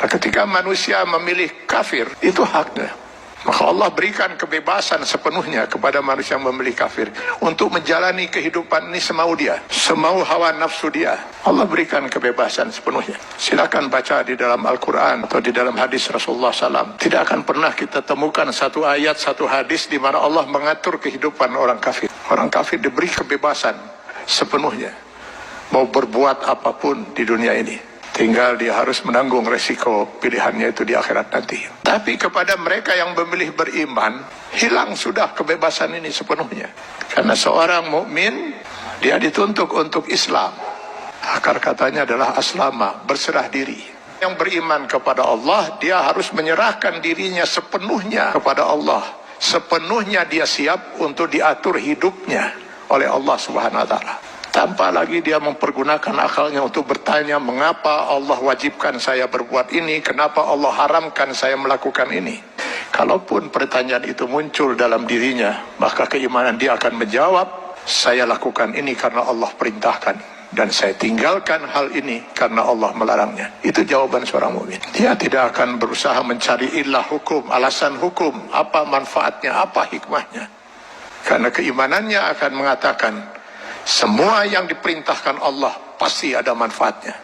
Nah, ketika manusia memilih kafir, itu haknya. Maka Allah berikan kebebasan sepenuhnya kepada manusia yang memilih kafir untuk menjalani kehidupan ini semau dia, semau hawa nafsu dia. Allah berikan kebebasan sepenuhnya. Silakan baca di dalam Al-Quran atau di dalam hadis Rasulullah SAW. Tidak akan pernah kita temukan satu ayat, satu hadis di mana Allah mengatur kehidupan orang kafir. Orang kafir diberi kebebasan sepenuhnya, mau berbuat apapun di dunia ini. Tinggal dia harus menanggung resiko pilihannya itu di akhirat nanti. Tapi kepada mereka yang memilih beriman, hilang sudah kebebasan ini sepenuhnya. Karena seorang mukmin, dia dituntut untuk Islam. Akar katanya adalah aslama, berserah diri. Yang beriman kepada Allah, dia harus menyerahkan dirinya sepenuhnya kepada Allah. Sepenuhnya dia siap untuk diatur hidupnya oleh Allah Subhanahu wa Ta'ala. Tanpa lagi dia mempergunakan akalnya untuk bertanya, mengapa Allah wajibkan saya berbuat ini, kenapa Allah haramkan saya melakukan ini. Kalaupun pertanyaan itu muncul dalam dirinya, maka keimanan dia akan menjawab, saya lakukan ini karena Allah perintahkan, dan saya tinggalkan hal ini karena Allah melarangnya. Itu jawaban seorang mukmin. Dia tidak akan berusaha mencari ilah hukum, alasan hukum, apa manfaatnya, apa hikmahnya. Karena keimanannya akan mengatakan, semua yang diperintahkan Allah pasti ada manfaatnya.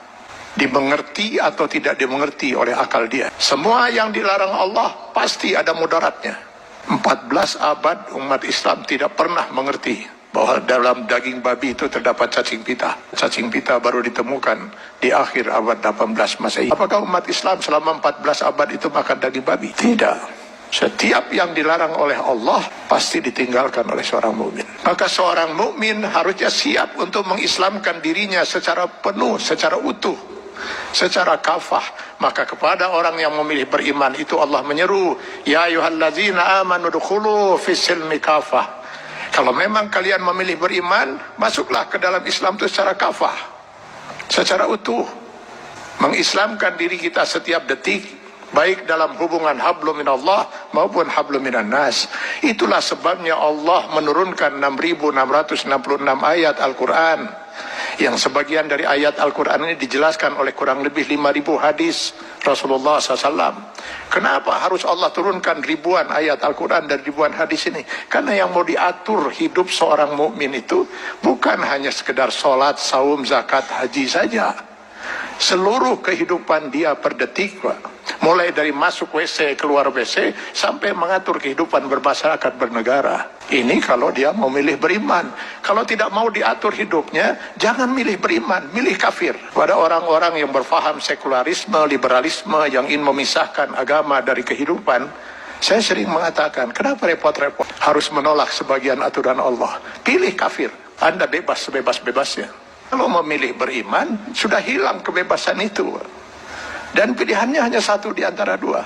Dimengerti atau tidak dimengerti oleh akal dia. Semua yang dilarang Allah pasti ada mudaratnya. 14 abad umat Islam tidak pernah mengerti bahwa dalam daging babi itu terdapat cacing pita. Cacing pita baru ditemukan di akhir abad 18 Masehi. Apakah umat Islam selama 14 abad itu makan daging babi? Tidak. Setiap yang dilarang oleh Allah pasti ditinggalkan oleh seorang mukmin. Maka seorang mukmin harusnya siap untuk mengislamkan dirinya secara penuh, secara utuh, secara kafah. Maka kepada orang yang memilih beriman itu Allah menyeru, ya ayyuhallazina amanu dukhulu fis silmi kafah. Kalau memang kalian memilih beriman, masuklah ke dalam Islam itu secara kafah, secara utuh. Mengislamkan diri kita setiap detik, baik dalam hubungan hablum minallah maupun hablum minan nas. Itulah sebabnya Allah menurunkan 6.666 ayat Al-Quran, yang sebagian dari ayat Al-Quran ini dijelaskan oleh kurang lebih 5.000 hadis Rasulullah SAW. Kenapa harus Allah turunkan ribuan ayat Al-Quran dan ribuan hadis ini? Karena yang mau diatur hidup seorang mukmin itu bukan hanya sekedar sholat, saum, zakat, haji saja. Seluruh kehidupan dia per detik, Pak. Mulai dari masuk WC, keluar WC, sampai mengatur kehidupan bermasyarakat, bernegara. Ini kalau dia mau milih beriman. Kalau tidak mau diatur hidupnya, jangan milih beriman, milih kafir. Pada orang-orang yang berfaham sekularisme, liberalisme, yang ingin memisahkan agama dari kehidupan, saya sering mengatakan, kenapa repot-repot harus menolak sebagian aturan Allah? Pilih kafir, Anda bebas sebebas-bebasnya. Kalau memilih beriman, sudah hilang kebebasan itu. Dan pilihannya hanya satu di antara dua.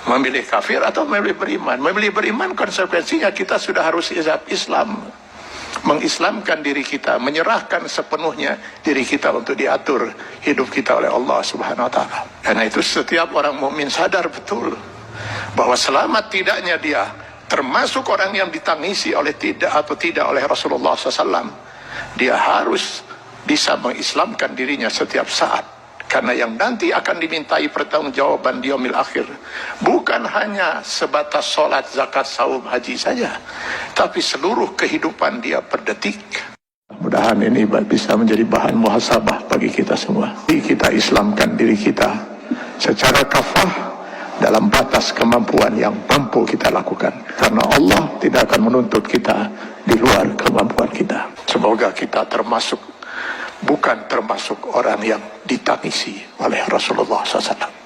Memilih kafir atau memilih beriman. Memilih beriman konsekuensinya kita sudah harus Islam. Mengislamkan diri kita, menyerahkan sepenuhnya diri kita untuk diatur hidup kita oleh Allah Subhanahu wa Ta'ala. Karena itu setiap orang mukmin sadar betul bahwa selamat tidaknya dia termasuk orang yang ditangisi oleh tidak oleh Rasulullah SAW. Dia harus bisa mengislamkan dirinya setiap saat. Karena yang nanti akan dimintai pertanggungjawaban di yaumil akhir bukan hanya sebatas sholat, zakat, saum, haji saja, tapi seluruh kehidupan dia per detik. Mudah-mudahan ini bisa menjadi bahan muhasabah bagi kita semua. Kita islamkan diri kita secara kafah dalam batas kemampuan yang mampu kita lakukan. Karena Allah tidak akan menuntut kita di luar kemampuan kita. Semoga kita bukan termasuk orang yang ditangisi oleh Rasulullah SAW.